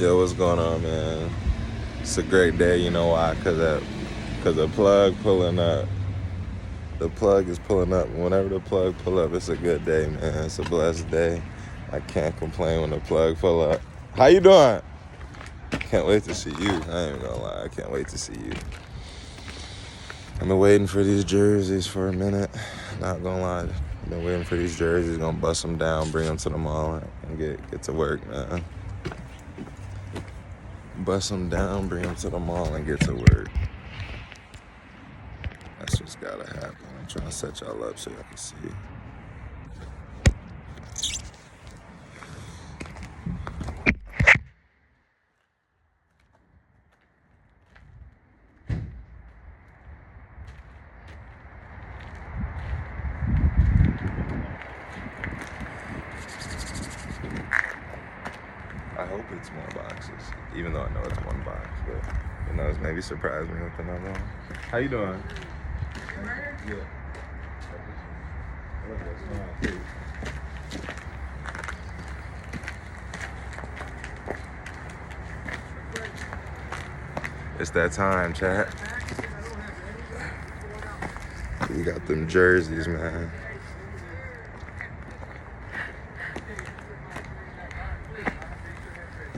Yo, what's going on, man? It's a great day. You know why? Cause the plug pulling up. The plug is pulling up. Whenever the plug pull up, it's a good day, man. It's a blessed day. I can't complain when the plug pull up. How you doing? Can't wait to see you. I ain't even gonna lie. I can't wait to see you. I've been waiting for these jerseys for a minute. Not gonna lie. I've been waiting for these jerseys. Gonna bust them down, bring them to the mall, and get to work, man. Bust them down, bring them to the mall, and get to work. That's what's gotta happen. I'm trying to set y'all up so y'all can see. I hope it's more boxes, even though I know it's one box, but who knows, maybe surprise me with another one. How you doing? Yeah. It's that time, chat. We got them jerseys, man.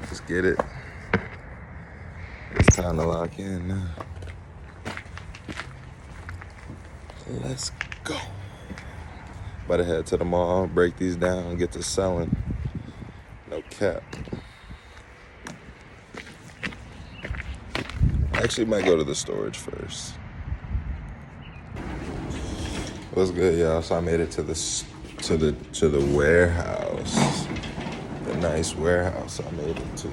Let's get it. It's time to lock in now. Let's go. About to head to the mall, break these down, and get to selling. No cap. I actually might go to the storage first. What's good, y'all? So I made it to the warehouse. The nice warehouse I made it to.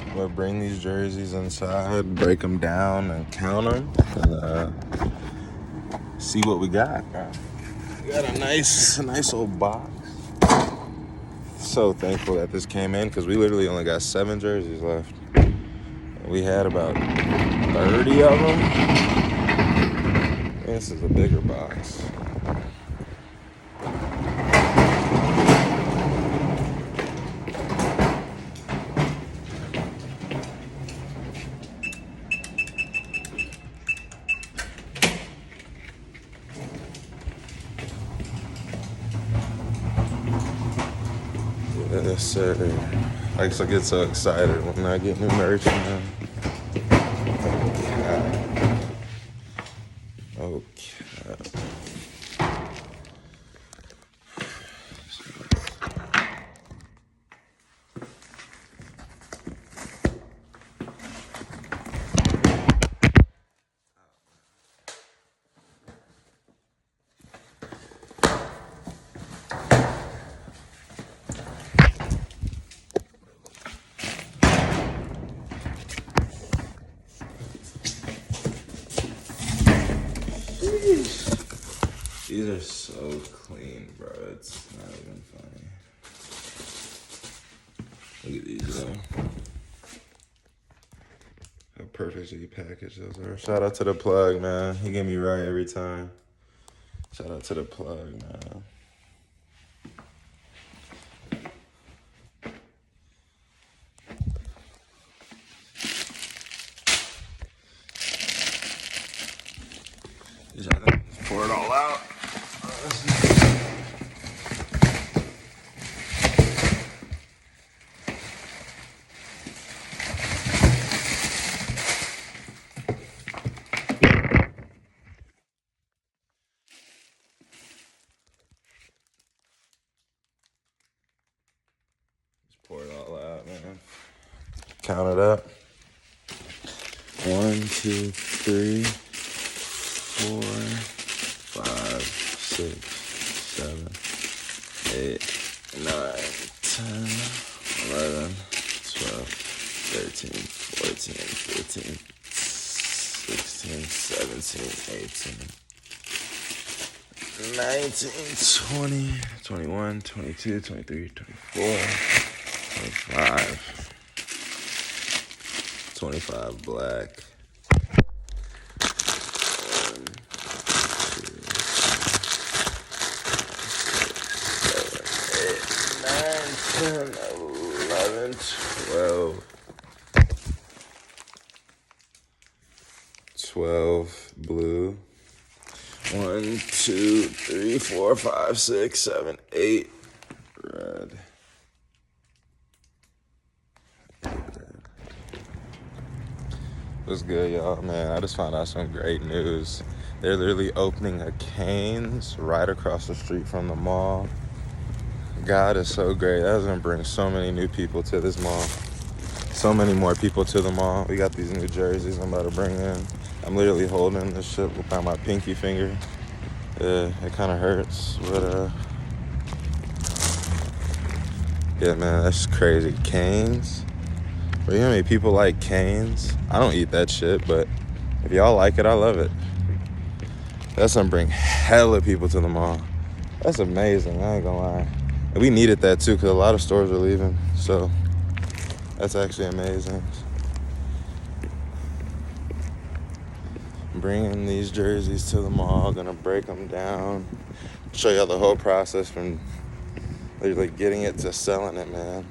I'm gonna bring these jerseys inside, break them down, and count them, and see what we got. We got a nice old box. So thankful that this came in because we literally only got 7 jerseys left. We had about 30 of them. This is a bigger box. Yes, sir. I get so excited when I get new merch, man. Okay. These are so clean, bro. It's not even funny. Look at these, though. How perfectly packaged those are. Shout out to the plug, man. He get me right every time. Shout out to the plug, man. Just pour it all out. Pour it all out, man. Count it up. 1, 2, 3, 4, 5, 6, 7, 8, 9, 10, 11, 12, 13, 14, 15, 16, 17, 18, 19, 20, 21, 22, 23, 24, 25. 25 black. 1, 2, 10, 11, 12. 12 blue. 1, 2, 3, 4, 5, 6, 7, 8 red. What's good, y'all? Man, I just found out some great news. They're literally opening a Cane's right across the street from the mall. God is so great. That's gonna bring so many new people to this mall. So many more people to the mall. We got these new jerseys I'm about to bring in. I'm literally holding this shit with my pinky finger. It kind of hurts, but yeah, man, that's crazy. Cane's. But you know how many people like Cane's? I don't eat that shit, but if y'all like it, I love it. That's gonna bring hella people to the mall. That's amazing, I ain't gonna lie. And we needed that too, because a lot of stores are leaving. So that's actually amazing. Bringing these jerseys to the mall, gonna break them down. Show y'all the whole process from literally getting it to selling it, man.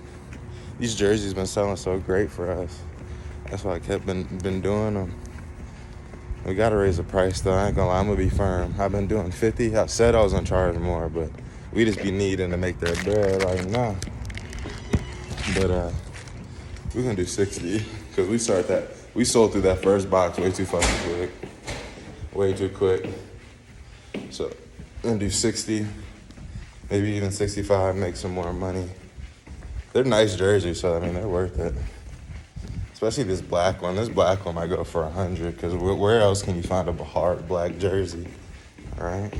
These jerseys been selling so great for us. That's why I kept been doing them. We gotta raise the price though. I ain't gonna lie, I'm gonna be firm. I've been doing 50. I said I was gonna charge more, but we just be needing to make that bread. Like, nah. But we're gonna do 60 because we sold through that first box way too fucking quick. Way too quick. So we're gonna do 60, maybe even 65, make some more money. They're nice jerseys, so I mean they're worth it. Especially this black one. This black one might go for 100, because where else can you find a hard black jersey? All right.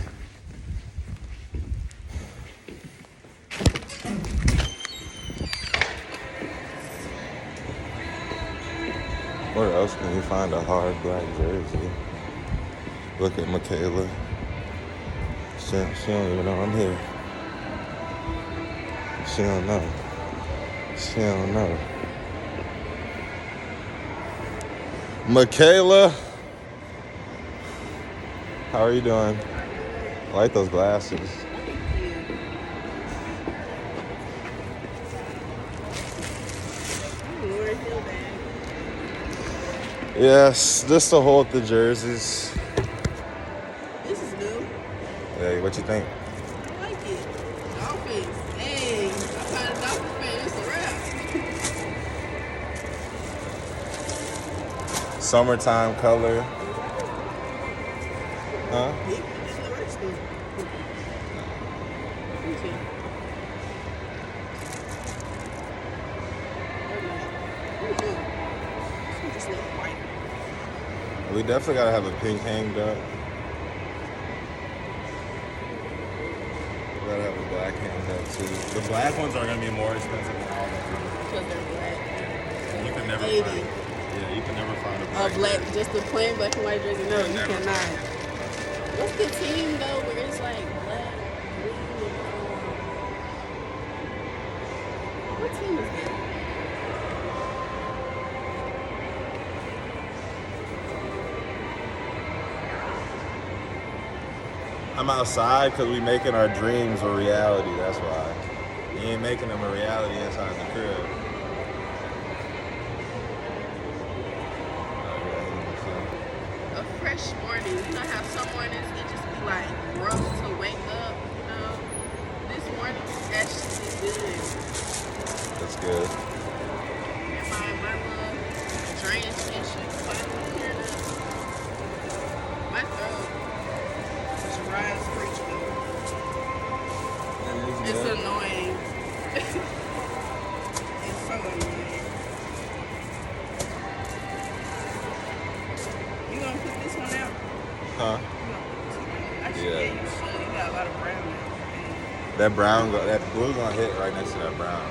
Where else can you find a hard black jersey? Look at Michaela. She don't even know I'm here. She don't know. She don't know. Michaela, how are you doing? I like those glasses. Yes, just to hold the jerseys. This is new. Hey, what you think? I like it. Dolphins. Hey, I found a Dolphins fan. It's a wrap. Summertime color. Huh? This is the right school. We definitely gotta have a pink hanged up. We gotta have a black hanged up too. The black ones are gonna be more expensive than all of them. Because they're black. You can never 80. find. Yeah, you can never find a Black, jersey. just the plain black and white jersey. No, you Never cannot. find it. What's the team though where it's like black, blue, and what team is that? I'm outside because we making our dreams a reality. That's why. You ain't making them a reality inside the crib. A fresh morning. You know how some mornings it just be like rough to wake up, you know? This morning actually good. That's good. And my little drainage issue finally cleared up. My throat is dry as preaching. It's annoying. It's so annoying. You gonna put this one out? Huh? Actually, Yeah. you should. You got a lot of brown now. That brown, that blue gonna hit right next to that brown.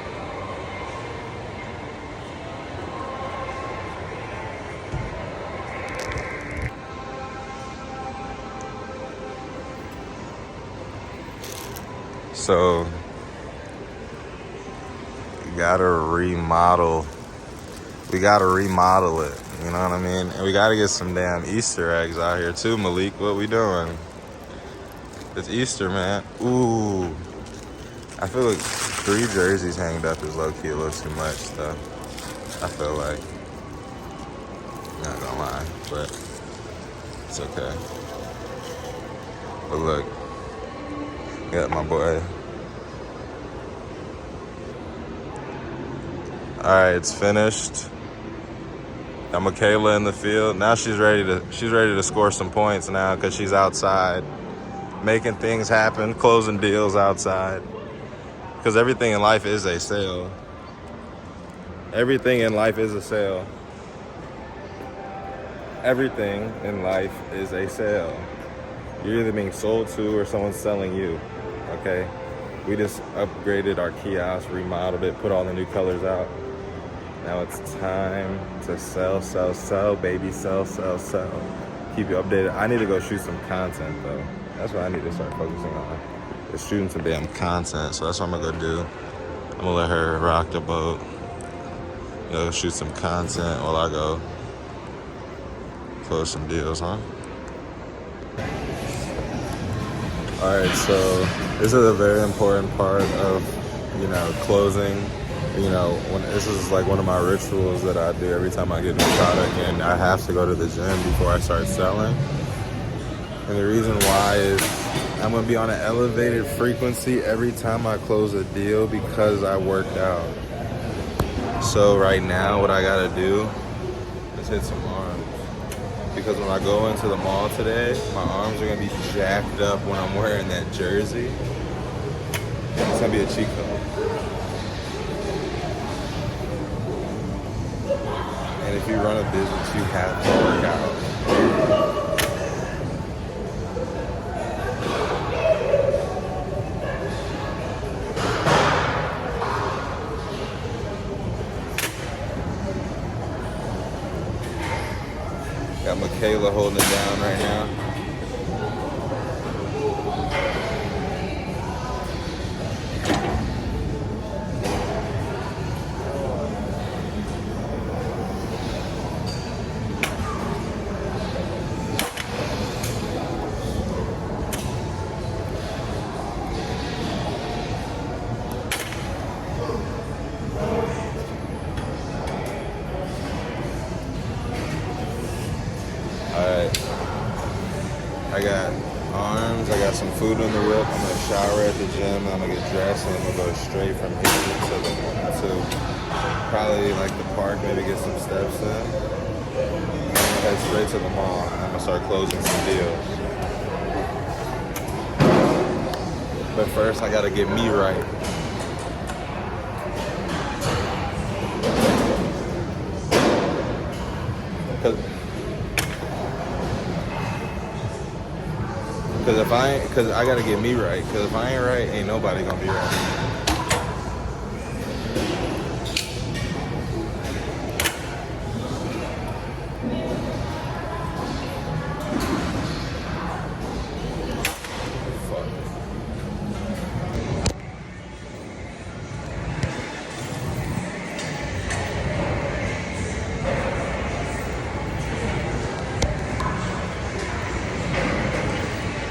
So, we gotta remodel. We gotta remodel it. You know what I mean? And we gotta get some damn Easter eggs out here too, Malik. What we doing? It's Easter, man. Ooh. I feel like 3 jerseys hanged up is low-key a little too much, though. I feel like. Not gonna lie, but it's okay. But look, got my boy. Alright, it's finished. Got Michaela in the field. Now she's ready to score some points now because she's outside. Making things happen, closing deals outside. Because everything in life is a sale. Everything in life is a sale. Everything in life is a sale. You're either being sold to or someone's selling you, okay? We just upgraded our kiosk, remodeled it, put all the new colors out. Now it's time to sell, baby, sell. Keep you updated. I need to go shoot some content, though. That's what I need to start focusing on. Is shooting some damn content, so that's what I'm gonna go do. I'm gonna let her rock the boat. Go shoot some content while I go close some deals, huh? Alright, so this is a very important part of, closing. When this is like one of my rituals that I do every time I get a new product, and I have to go to the gym before I start selling. And the reason why is I'm gonna be on an elevated frequency every time I close a deal because I worked out. So right now, what I gotta do is hit some arms. Because when I go into the mall today, my arms are gonna be jacked up when I'm wearing that jersey. It's gonna be a cheat code. And if you run a business, you have to work out. Got Michaela holding it down right now. Alright, I got arms, I got some food in the whip, I'm gonna shower at the gym, I'm gonna get dressed, and I'm gonna go straight from here to probably like the park, maybe get some steps in. And I'm gonna head straight to the mall, and I'm gonna start closing some deals. But first, I gotta get me right. Cause I gotta get me right. Cause if I ain't right, ain't nobody gonna be right.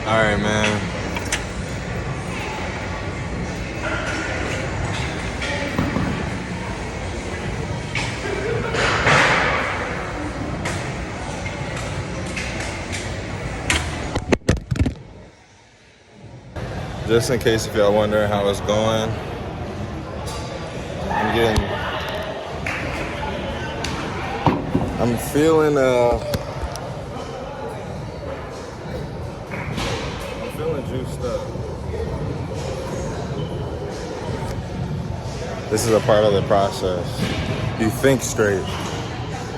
All right, man. Just in case if y'all wondering how it's going, I'm feeling juiced up. This is a part of the process. You think straight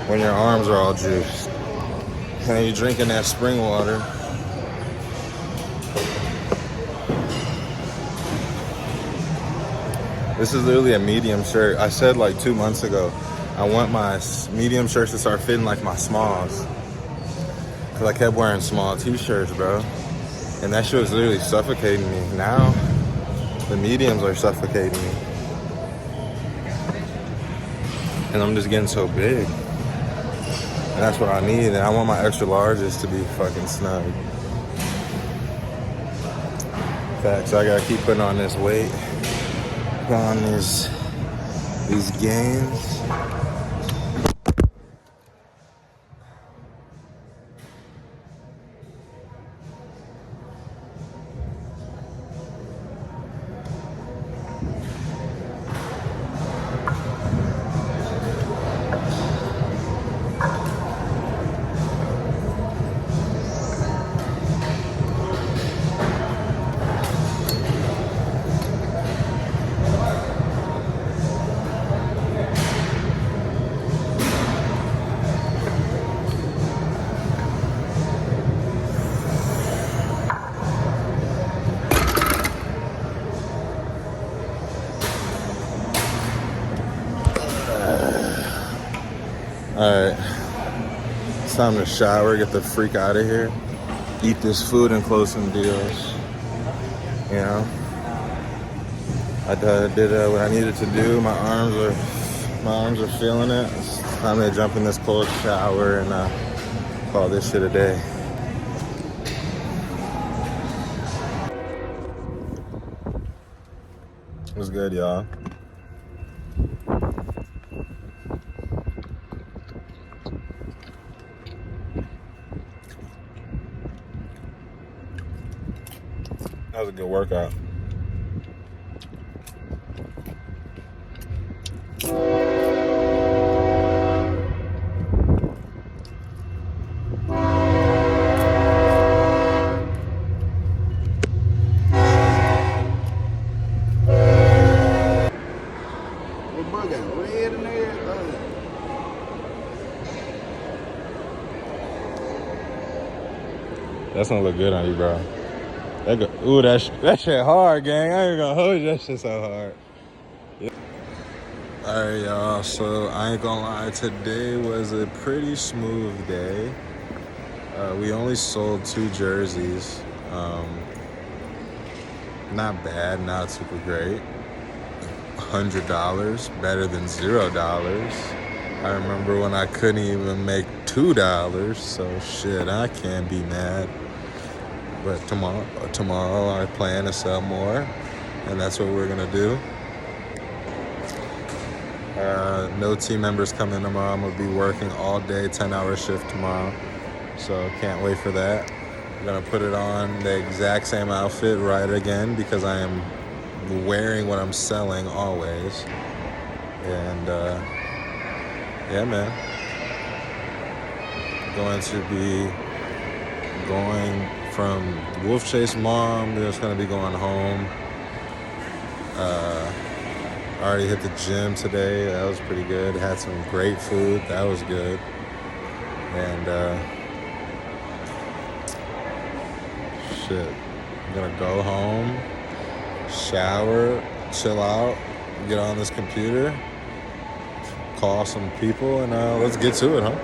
when your arms are all juiced. And you're drinking that spring water. This is literally a medium shirt. I said like 2 months ago, I want my medium shirts to start fitting like my smalls. Cause I kept wearing small t-shirts, bro. And that shit was literally suffocating me. Now, the mediums are suffocating me. And I'm just getting so big. And that's what I need. And I want my extra larges to be fucking snug. Facts, so I gotta keep putting on this weight. Go on these games. Alright, it's time to shower, get the freak out of here, eat this food and close some deals. You know, I did what I needed to do. My arms are feeling it. It's time to jump in this cold shower and call this shit a day. What's good, y'all? That was a good workout. That's gonna look good on you, bro. That shit hard, gang. I ain't gonna hold you. That shit so hard. Yep. All right, y'all. So I ain't gonna lie. Today was a pretty smooth day. We only sold 2 jerseys. Not bad. Not super great. $100 better than $0. I remember when I couldn't even make $2. So shit, I can't be mad. But tomorrow I plan to sell more, and that's what we're gonna do. No team members come in tomorrow. I'm gonna be working all day, 10-hour shift tomorrow, so can't wait for that. I'm gonna put it on the exact same outfit right again because I am wearing what I'm selling always. And yeah, man, going to be going from Wolf Chase Mom. We're just gonna be going home. I already hit the gym today. That was pretty good. Had some great food. That was good. And shit, I'm gonna go home, shower, chill out, get on this computer, call some people, and let's get to it, huh?